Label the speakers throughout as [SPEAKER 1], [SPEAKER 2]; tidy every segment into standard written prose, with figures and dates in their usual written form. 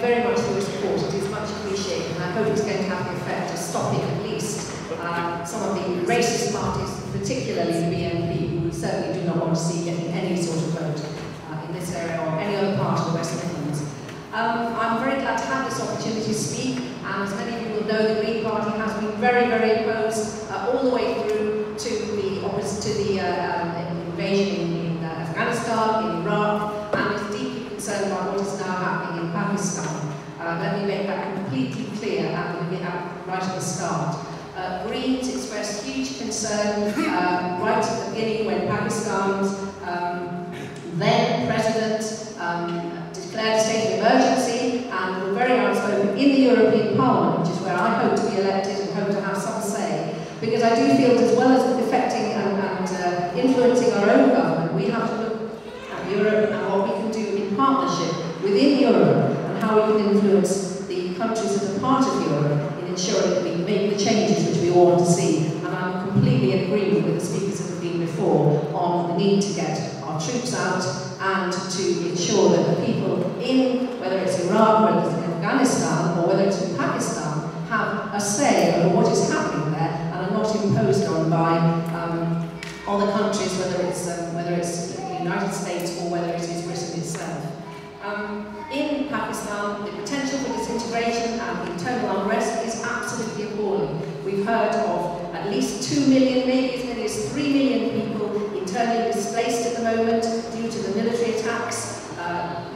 [SPEAKER 1] very much for your support. It is much appreciated, and I hope it's going to have the effect of stopping at least some of the racist parties, particularly the BNP, who we certainly do not want to see getting any sort of vote in this area or any other part of the West Midlands. I'm very glad to have this opportunity to speak, and as many of you will know, the Green Party has been very, very opposed all the way through to the invasion in Afghanistan, in Iraq, and is deeply concerned about what is now happening in Pakistan. Let me make that completely clear right at the start. Greens expressed huge concern right at the beginning when Pakistan's then President declared a state of emergency, and were very outspoken in the European Parliament, which is where I hope to be elected and hope to have some say, because I do feel that as well as affecting and influencing our own government, we have to look at Europe and what we can do in partnership within Europe, and how we can influence the countries that are part of Europe in ensuring that we make the changes which we all want to see. And I'm completely in agreement with the speakers that have been before on the need to get our troops out and to ensure that the people in, whether it's Iraq, whether it's in Afghanistan, or whether it's in Pakistan, have a say over what is happening there and are not imposed on by other countries, whether it's the United States or whether it is Britain itself. In Pakistan, the potential for disintegration and internal unrest is absolutely appalling. We've heard of at least 2 million, maybe as many as 3 million people internally displaced at the moment due to the military attacks,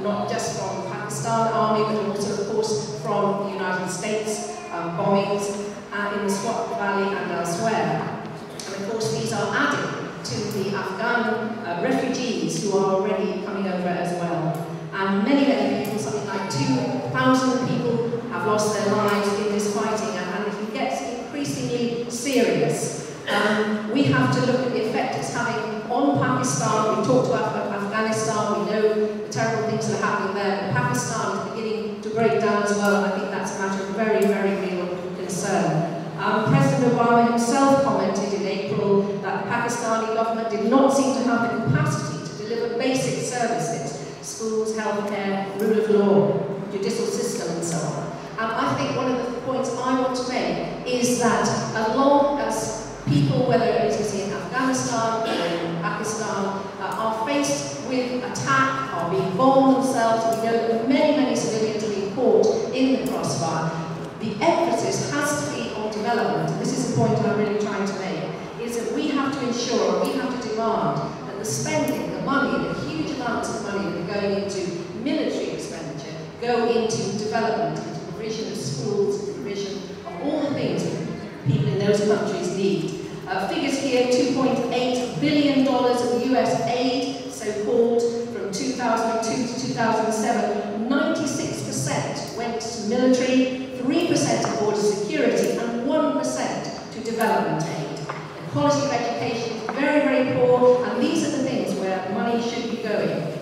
[SPEAKER 1] not just from the Pakistan army, but also, of course, from the United States bombings in the Swat Valley and elsewhere. And of course, these are added to the Afghan refugees who are already coming over as well. And many, many people, something like 2,000 people, have lost their lives in this fighting, and it gets increasingly serious. We have to look at the effect it's having on Pakistan. We talked about Afghanistan, we know the terrible things that are happening there, but Pakistan is beginning to break down as well, and I think that's a matter of very, very real concern. President Obama himself commented in April that the Pakistani government did not seem to have the capacity to deliver basic services: schools, healthcare, rule of law, judicial system, and so on. And I think one of the points I want to make is that as long as people, whether it is in Afghanistan or in Pakistan, are faced with attack, are being bombed themselves, we know that many, many civilians are being caught in the crossfire, the emphasis has to be on development. And this is the point I'm really trying to make, is that we have to ensure, we have to demand that the spending, the money, the huge amounts of money that are going into military expenditure go into development, into provision of schools, provision of all the things that people in those countries need. Figures here, $2.8 billion of US aid, so-called, from 2002 to 2007. 96% went to military, 3% to border security, and 1% to development aid. The quality of education is very, very poor, and these are the things where money should be going.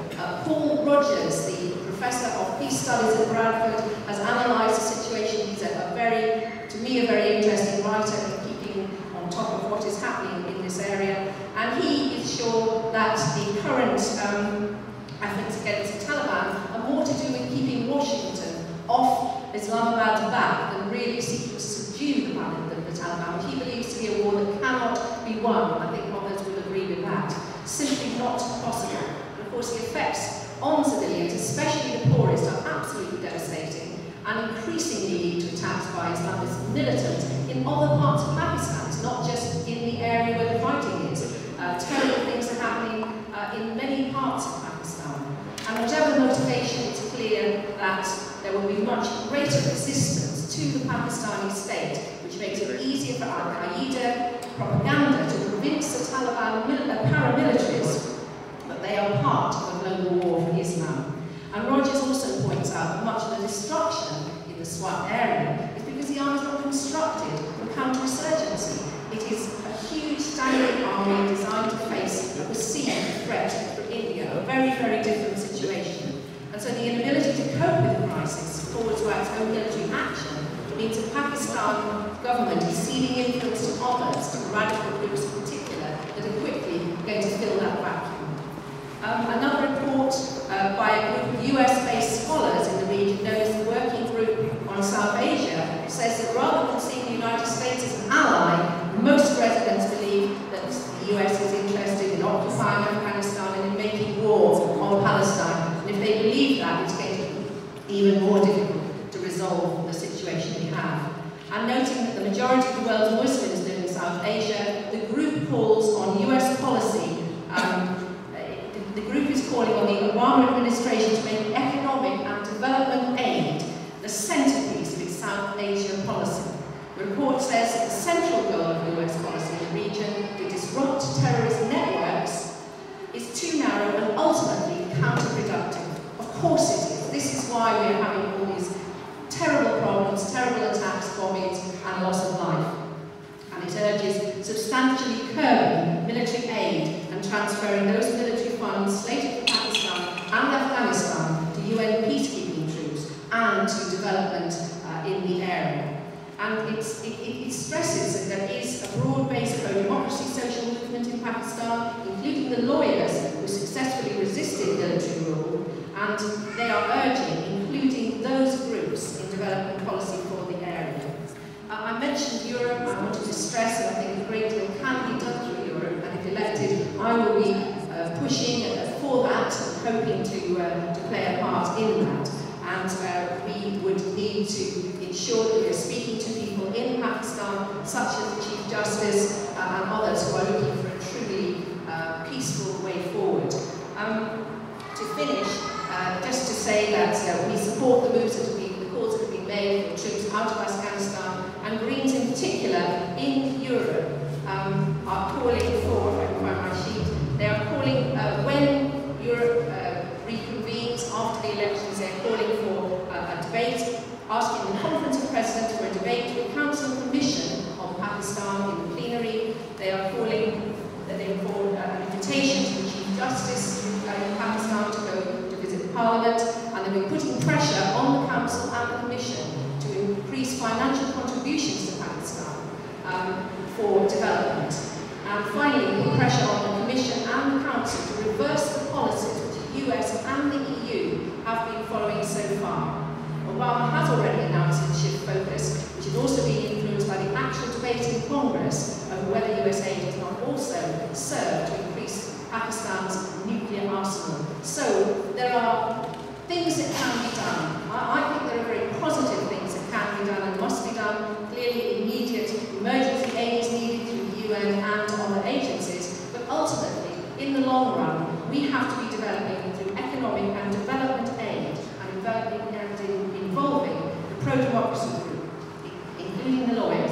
[SPEAKER 1] Paul Rogers, the Professor of Peace Studies at Bradford, has analysed the situation. He's to me, a very interesting writer in keeping on top of what is happening in this area. And he is sure that the current efforts against the Taliban are more to do with keeping Washington off Islamabad's back than really seeking to subdue the Taliban, which he believes to be a war that cannot be won. I think others will agree with that. Simply not possible. And of course, the effects on civilians, especially the poorest, are absolutely devastating and increasingly lead to attacks by Islamist militants in other parts of Pakistan. It's not just in the area where the fighting is. Terrible things are happening in many parts of Pakistan. And whatever motivation, it's clear that there will be much greater resistance to the Pakistani state, which makes it easier for Al-Qaeda propaganda to convince the Taliban paramilitaries that they are part of a global war for Islam. And Rogers also points out that much of the destruction in the Swat area is because the army is not constructed for counterinsurgency. It is a huge standing army designed to face a perceived threat from India, a very, very different situation. And so the inability to cope with the crisis forwards to its own military action means the Pakistan government is ceding influence to others, to radical groups in particular, that are quickly going to fill that vacuum. Another report by a group of US-based scholars in the region known as the even more difficult to resolve the situation we have. And noting that the majority of the world's Muslims live in South Asia, the group calls on US policy. The group is calling on the Obama administration to make economic and development aid the centerpiece of its South Asia policy. The report says that the central goal of US policy in the region to disrupt terrorist networks is too narrow and ultimately counterproductive. Of course it is. This is why we are having all these terrible problems, terrible attacks, bombings, and loss of life. And it urges substantially curbing military aid and transferring those military funds slated for Pakistan and Afghanistan to UN peacekeeping troops and to development in the area. And it stresses that there is a broad-based pro-democracy social movement in Pakistan, including the lawyers who successfully resisted military rule, and they are urging including those groups in development policy for the area. I mentioned Europe. I wanted to stress that I think a great deal can be done through Europe, and if elected, I will be pushing for that, hoping to play a part in that. And we would need to ensure that we are speaking to people in Pakistan, such as the Chief Justice and others who are looking for a truly peaceful way forward. To finish, just to say that we support the moves that have been, the calls that have been made for troops out of Afghanistan, and Greens in particular in Europe are calling for, if I can find my sheet, they are calling, when Europe reconvenes after the elections, they're calling for a debate, asking the Conference of Presidents for a debate to a Council Commission on Pakistan in the plenary. They are calling for an invitation to the Chief Justice in Pakistan to go to visit Parliament, and they've been putting pressure on the Council and the Commission to increase financial contributions to Pakistan for development. And finally, put pressure on the Commission and the Council to reverse the policies which the US and the EU have been following so far. Obama has already announced his shift focus, which is also being influenced by the actual debate in Congress over whether US aid does not also serve to increase Pakistan's nuclear arsenal. So there are things that can be done. I think there are very positive things that can be done and must be done. Clearly, immediate emergency aid is needed through the UN and other agencies, but ultimately, in the long run, we have to be developing through economic and development aid and involving the pro-democracy group, including the lawyers,